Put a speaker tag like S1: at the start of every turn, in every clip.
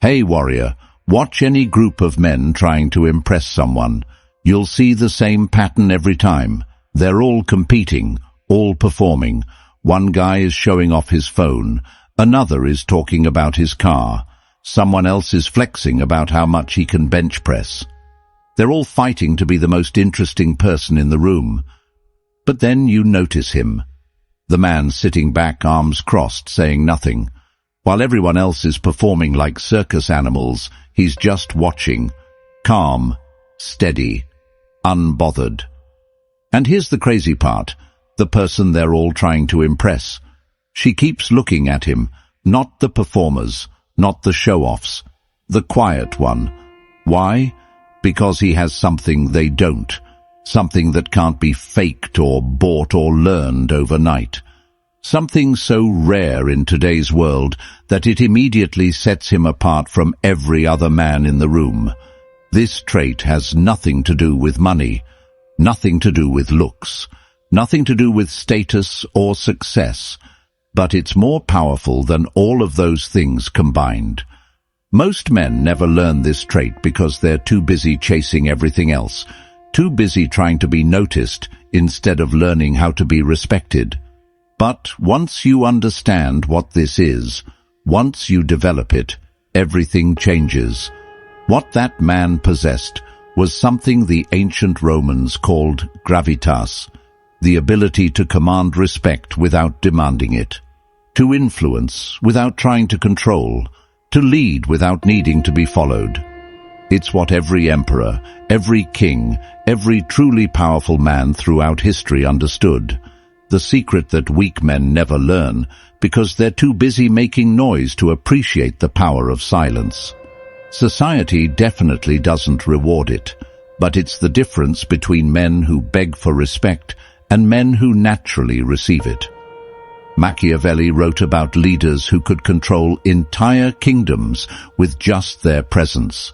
S1: Hey warrior, watch any group of men trying to impress someone. You'll see the same pattern every time. They're all competing, all performing. One guy is showing off his phone, another is talking about his car, someone else is flexing about how much he can bench press. They're all fighting to be the most interesting person in the room. But then you notice him. The man sitting back, arms crossed, saying nothing. While everyone else is performing like circus animals, he's just watching, calm, steady, unbothered. And here's the crazy part, the person they're all trying to impress. She keeps looking at him, not the performers, not the show-offs, the quiet one. Why? Because he has something they don't, something that can't be faked or bought or learned overnight. Something so rare in today's world that it immediately sets him apart from every other man in the room. This trait has nothing to do with money, nothing to do with looks, nothing to do with status or success, but it's more powerful than all of those things combined. Most men never learn this trait because they're too busy chasing everything else, too busy trying to be noticed instead of learning how to be respected. But once you understand what this is, once you develop it, everything changes. What that man possessed was something the ancient Romans called gravitas, the ability to command respect without demanding it, to influence without trying to control, to lead without needing to be followed. It's what every emperor, every king, every truly powerful man throughout history understood. The secret that weak men never learn because they're too busy making noise to appreciate the power of silence. Society definitely doesn't reward it, but it's the difference between men who beg for respect and men who naturally receive it. Machiavelli wrote about leaders who could control entire kingdoms with just their presence.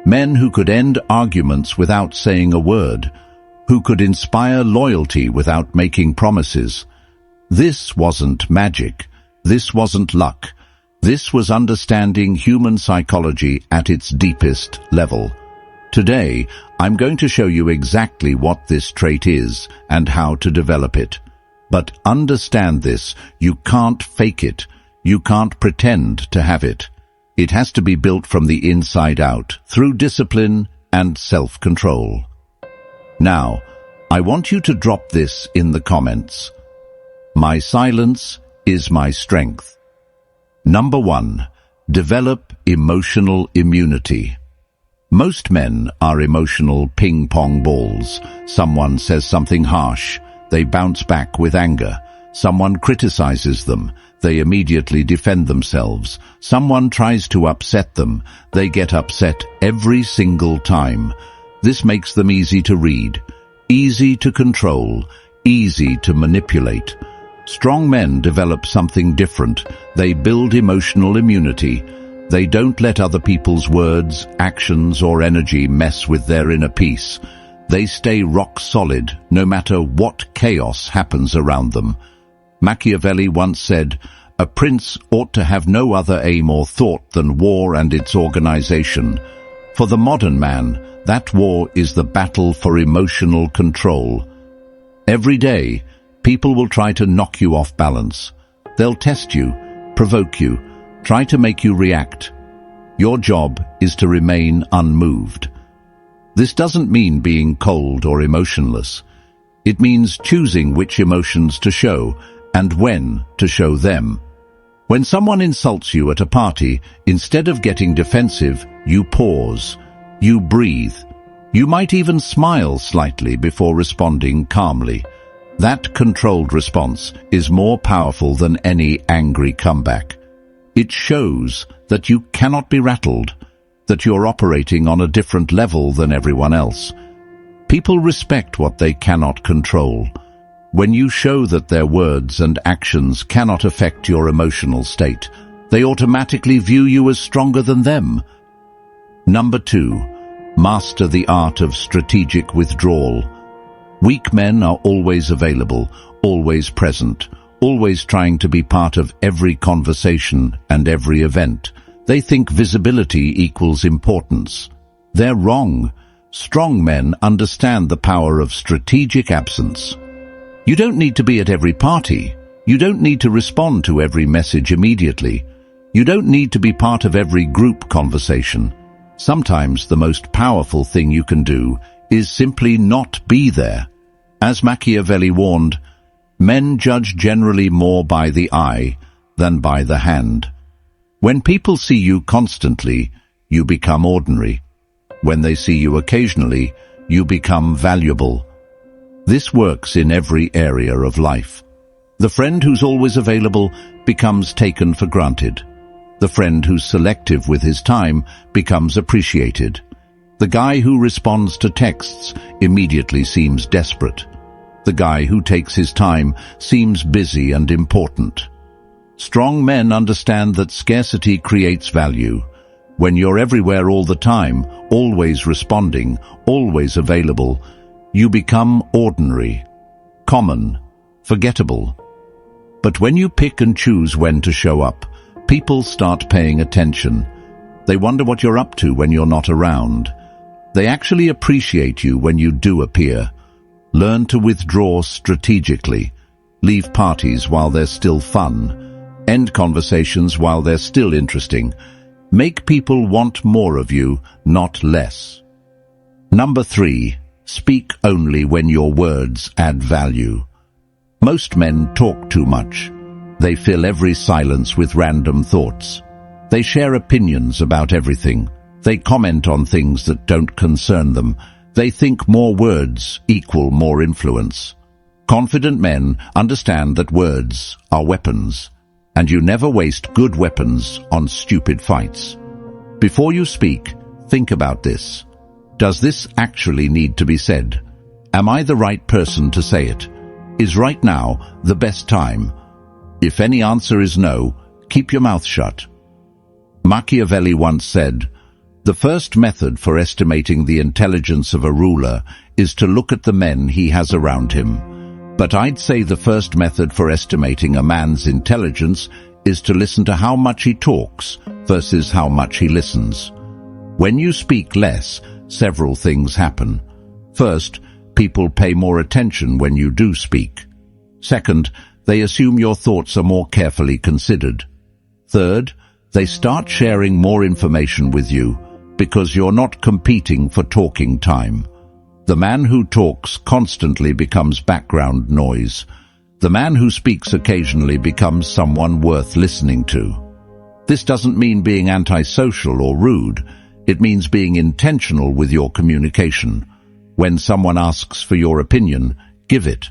S1: Men who could end arguments without saying a word, who could inspire loyalty without making promises. This wasn't magic. This wasn't luck. This was understanding human psychology at its deepest level. Today, I'm going to show you exactly what this trait is and how to develop it. But understand this, you can't fake it. You can't pretend to have it. It has to be built from the inside out, through discipline and self-control. Now, I want you to drop this in the comments. My silence is my strength. Number 1. Develop emotional immunity. Most men are emotional ping-pong balls. Someone says something harsh. They bounce back with anger. Someone criticizes them. They immediately defend themselves. Someone tries to upset them. They get upset every single time. This makes them easy to read, easy to control, easy to manipulate. Strong men develop something different. They build emotional immunity. They don't let other people's words, actions, or energy mess with their inner peace. They stay rock solid, no matter what chaos happens around them. Machiavelli once said, "A prince ought to have no other aim or thought than war and its organization." For the modern man, that war is the battle for emotional control. Every day, people will try to knock you off balance. They'll test you, provoke you, try to make you react. Your job is to remain unmoved. This doesn't mean being cold or emotionless. It means choosing which emotions to show and when to show them. When someone insults you at a party, instead of getting defensive, you pause, you breathe. You might even smile slightly before responding calmly. That controlled response is more powerful than any angry comeback. It shows that you cannot be rattled, that you're operating on a different level than everyone else. People respect what they cannot control. When you show that their words and actions cannot affect your emotional state, they automatically view you as stronger than them. Number 2, master the art of strategic withdrawal. Weak men are always available, always present, always trying to be part of every conversation and every event. They think visibility equals importance. They're wrong. Strong men understand the power of strategic absence. You don't need to be at every party. You don't need to respond to every message immediately. You don't need to be part of every group conversation. Sometimes the most powerful thing you can do is simply not be there. As Machiavelli warned, men judge generally more by the eye than by the hand. When people see you constantly, you become ordinary. When they see you occasionally, you become valuable. This works in every area of life. The friend who's always available becomes taken for granted. The friend who's selective with his time becomes appreciated. The guy who responds to texts immediately seems desperate. The guy who takes his time seems busy and important. Strong men understand that scarcity creates value. When you're everywhere all the time, always responding, always available, you become ordinary, common, forgettable. But when you pick and choose when to show up, people start paying attention. They wonder what you're up to when you're not around. They actually appreciate you when you do appear. Learn to withdraw strategically. Leave parties while they're still fun. End conversations while they're still interesting. Make people want more of you, not less. Number 3. Speak only when your words add value. Most men talk too much. They fill every silence with random thoughts. They share opinions about everything. They comment on things that don't concern them. They think more words equal more influence. Confident men understand that words are weapons, and you never waste good weapons on stupid fights. Before you speak, think about this. Does this actually need to be said? Am I the right person to say it? Is right now the best time? If any answer is no, keep your mouth shut. Machiavelli once said, "The first method for estimating the intelligence of a ruler is to look at the men he has around him. But I'd say the first method for estimating a man's intelligence is to listen to how much he talks versus how much he listens." When you speak less, several things happen. First, people pay more attention when you do speak. Second, they assume your thoughts are more carefully considered. Third, they start sharing more information with you because you're not competing for talking time. The man who talks constantly becomes background noise. The man who speaks occasionally becomes someone worth listening to. This doesn't mean being antisocial or rude. It means being intentional with your communication. When someone asks for your opinion, give it.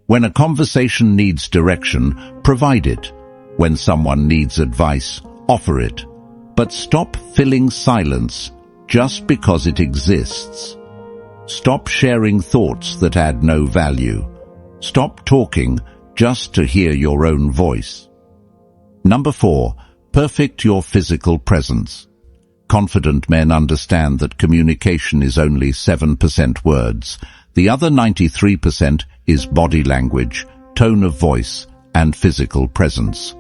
S1: When a conversation needs direction, provide it. When someone needs advice, offer it. But stop filling silence just because it exists. Stop sharing thoughts that add no value. Stop talking just to hear your own voice. Number 4, perfect your physical presence. Confident men understand that communication is only 7% words. The other 93% is body language, tone of voice, and physical presence.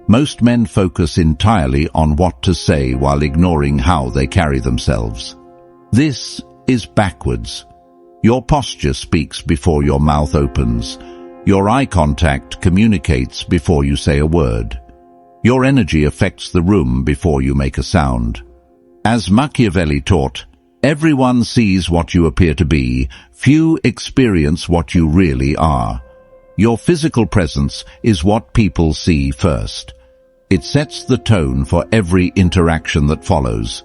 S1: Most men focus entirely on what to say while ignoring how they carry themselves. This is backwards. Your posture speaks before your mouth opens. Your eye contact communicates before you say a word. Your energy affects the room before you make a sound. As Machiavelli taught, everyone sees what you appear to be, few experience what you really are. Your physical presence is what people see first. It sets the tone for every interaction that follows.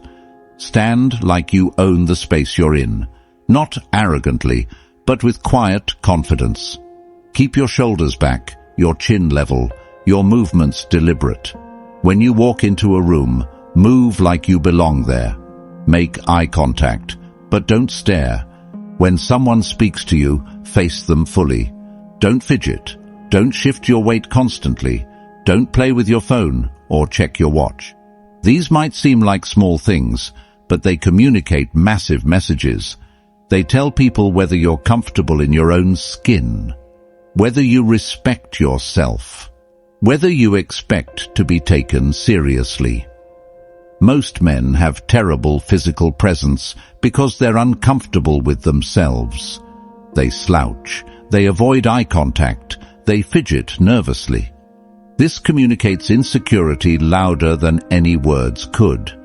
S1: Stand like you own the space you're in, not arrogantly, but with quiet confidence. Keep your shoulders back, your chin level, your movements deliberate. When you walk into a room, move like you belong there. Make eye contact, but don't stare. When someone speaks to you, face them fully. Don't fidget. Don't shift your weight constantly. Don't play with your phone or check your watch. These might seem like small things, but they communicate massive messages. They tell people whether you're comfortable in your own skin, whether you respect yourself, whether you expect to be taken seriously. Most men have terrible physical presence because they're uncomfortable with themselves. They slouch, they avoid eye contact, they fidget nervously. This communicates insecurity louder than any words could.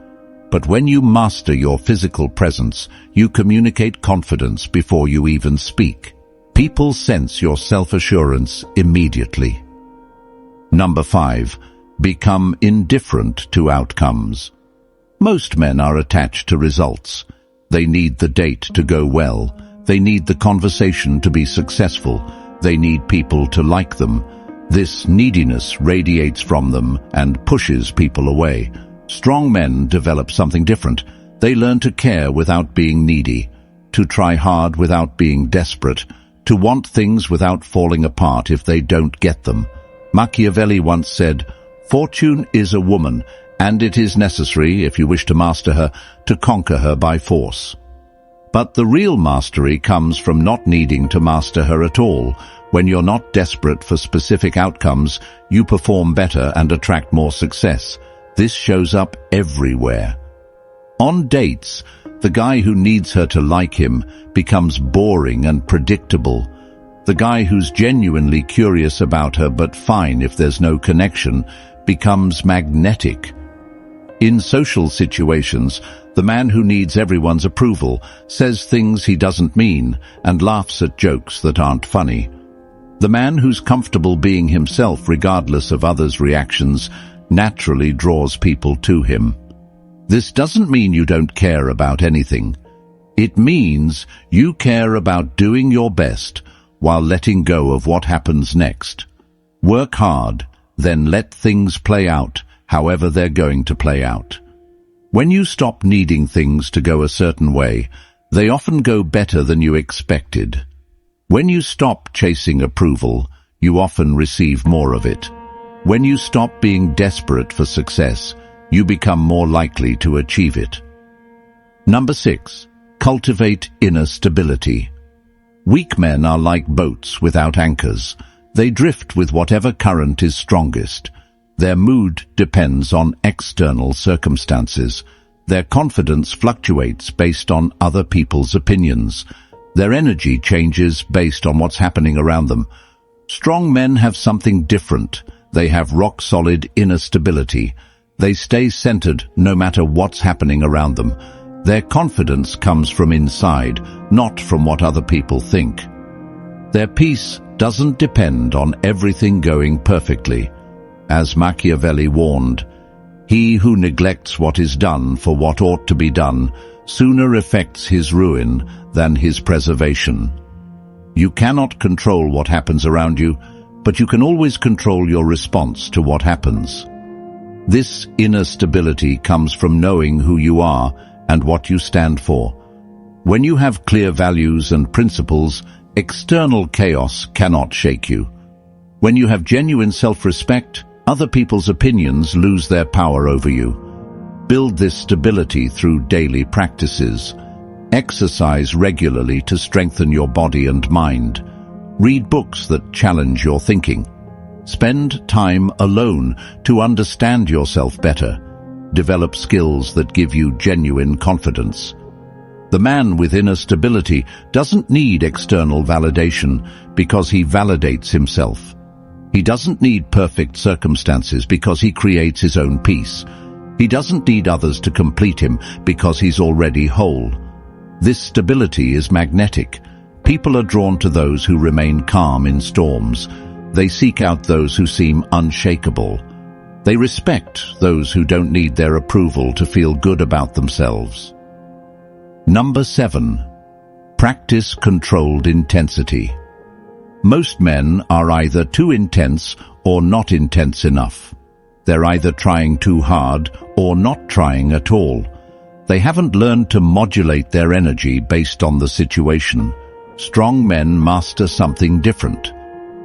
S1: But when you master your physical presence, you communicate confidence before you even speak. People sense your self-assurance immediately. Number 5. Become indifferent to outcomes. Most men are attached to results. They need the date to go well. They need the conversation to be successful. They need people to like them. This neediness radiates from them and pushes people away. Strong men develop something different. They learn to care without being needy, to try hard without being desperate, to want things without falling apart if they don't get them. Machiavelli once said, "Fortune is a woman, and it is necessary, if you wish to master her, to conquer her by force." But the real mastery comes from not needing to master her at all. When you're not desperate for specific outcomes, you perform better and attract more success. This shows up everywhere. On dates, the guy who needs her to like him becomes boring and predictable. The guy who's genuinely curious about her but fine if there's no connection becomes magnetic. In social situations, the man who needs everyone's approval says things he doesn't mean and laughs at jokes that aren't funny. The man who's comfortable being himself regardless of others' reactions naturally draws people to him. This doesn't mean you don't care about anything. It means you care about doing your best while letting go of what happens next. Work hard, then let things play out however they're going to play out. When you stop needing things to go a certain way, they often go better than you expected. When you stop chasing approval, you often receive more of it. When you stop being desperate for success, you become more likely to achieve it. Number 6. Cultivate inner stability. Weak men are like boats without anchors. They drift with whatever current is strongest. Their mood depends on external circumstances. Their confidence fluctuates based on other people's opinions. Their energy changes based on what's happening around them. Strong men have something different. They have rock-solid inner stability. They stay centered no matter what's happening around them. Their confidence comes from inside, not from what other people think. Their peace doesn't depend on everything going perfectly. As Machiavelli warned, "He who neglects what is done for what ought to be done sooner effects his ruin than his preservation." You cannot control what happens around you, but you can always control your response to what happens. This inner stability comes from knowing who you are and what you stand for. When you have clear values and principles, external chaos cannot shake you. When you have genuine self-respect, other people's opinions lose their power over you. Build this stability through daily practices. Exercise regularly to strengthen your body and mind. Read books that challenge your thinking. Spend time alone to understand yourself better. Develop skills that give you genuine confidence. The man with inner stability doesn't need external validation because he validates himself. He doesn't need perfect circumstances because he creates his own peace. He doesn't need others to complete him because he's already whole. This stability is magnetic. People are drawn to those who remain calm in storms. They seek out those who seem unshakable. They respect those who don't need their approval to feel good about themselves. Number 7. Practice controlled intensity. Most men are either too intense or not intense enough. They're either trying too hard or not trying at all. They haven't learned to modulate their energy based on the situation. Strong men master something different.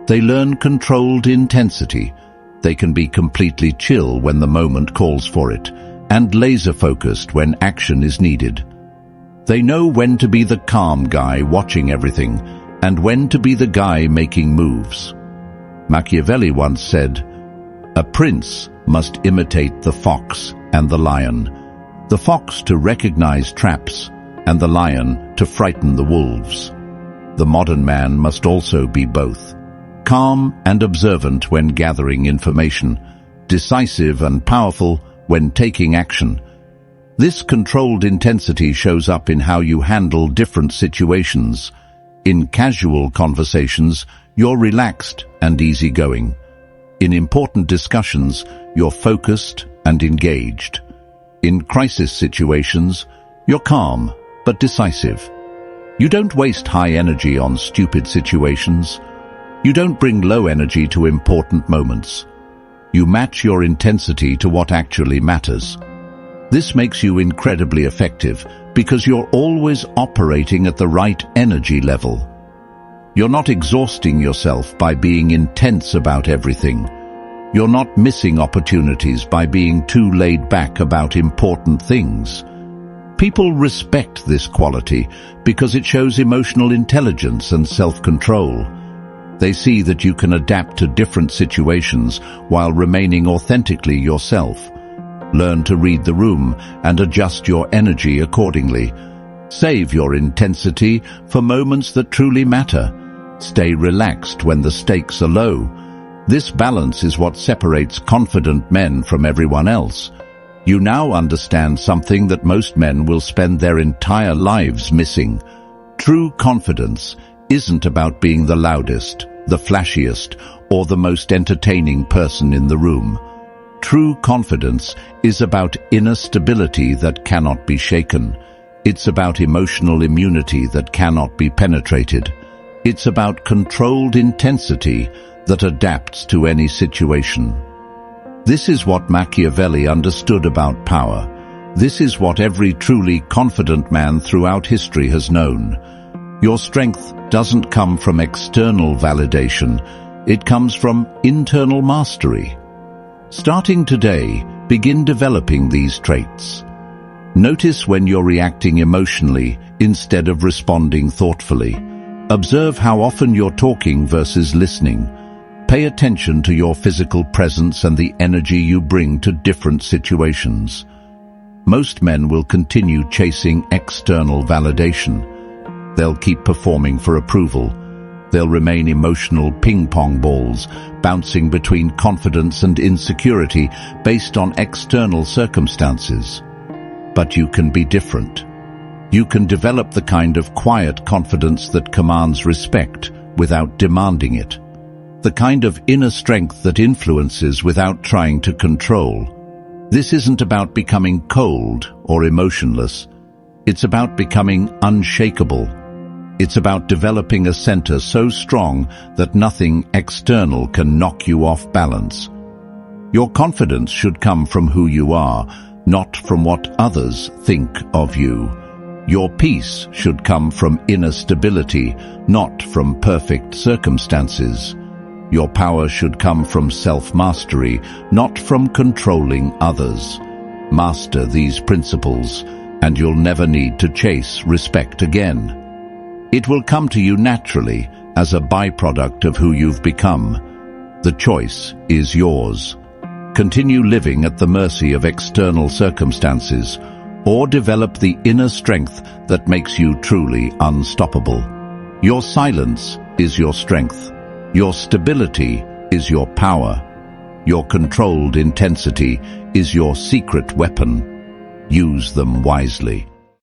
S1: They learn controlled intensity. They can be completely chill when the moment calls for it, and laser-focused when action is needed. They know when to be the calm guy watching everything, and when to be the guy making moves. Machiavelli once said, A prince must imitate the fox and the lion, the fox to recognize traps and the lion to frighten the wolves. The modern man must also be both, calm and observant when gathering information, decisive and powerful when taking action. This controlled intensity shows up in how you handle different situations. In casual conversations, you're relaxed and easygoing. In important discussions, you're focused and engaged. In crisis situations, you're calm but decisive. You don't waste high energy on stupid situations. You don't bring low energy to important moments. You match your intensity to what actually matters. This makes you incredibly effective because you're always operating at the right energy level. You're not exhausting yourself by being intense about everything. You're not missing opportunities by being too laid back about important things. People respect this quality because it shows emotional intelligence and self-control. They see that you can adapt to different situations while remaining authentically yourself. Learn to read the room and adjust your energy accordingly. Save your intensity for moments that truly matter. Stay relaxed when the stakes are low. This balance is what separates confident men from everyone else. You now understand something that most men will spend their entire lives missing. True confidence isn't about being the loudest, the flashiest, or the most entertaining person in the room. True confidence is about inner stability that cannot be shaken. It's about emotional immunity that cannot be penetrated. It's about controlled intensity that adapts to any situation. This is what Machiavelli understood about power. This is what every truly confident man throughout history has known. Your strength doesn't come from external validation. It comes from internal mastery. Starting today, begin developing these traits. Notice when you're reacting emotionally instead of responding thoughtfully. Observe how often you're talking versus listening. Pay attention to your physical presence and the energy you bring to different situations. Most men will continue chasing external validation. They'll keep performing for approval. They'll remain emotional ping-pong balls, bouncing between confidence and insecurity based on external circumstances. But you can be different. You can develop the kind of quiet confidence that commands respect without demanding it. The kind of inner strength that influences without trying to control. This isn't about becoming cold or emotionless. It's about becoming unshakable. It's about developing a center so strong that nothing external can knock you off balance. Your confidence should come from who you are, not from what others think of you. Your peace should come from inner stability, not from perfect circumstances. Your power should come from self-mastery, not from controlling others. Master these principles, and you'll never need to chase respect again. It will come to you naturally as a byproduct of who you've become. The choice is yours. Continue living at the mercy of external circumstances, or develop the inner strength that makes you truly unstoppable. Your silence is your strength. Your stability is your power. Your controlled intensity is your secret weapon. Use them wisely.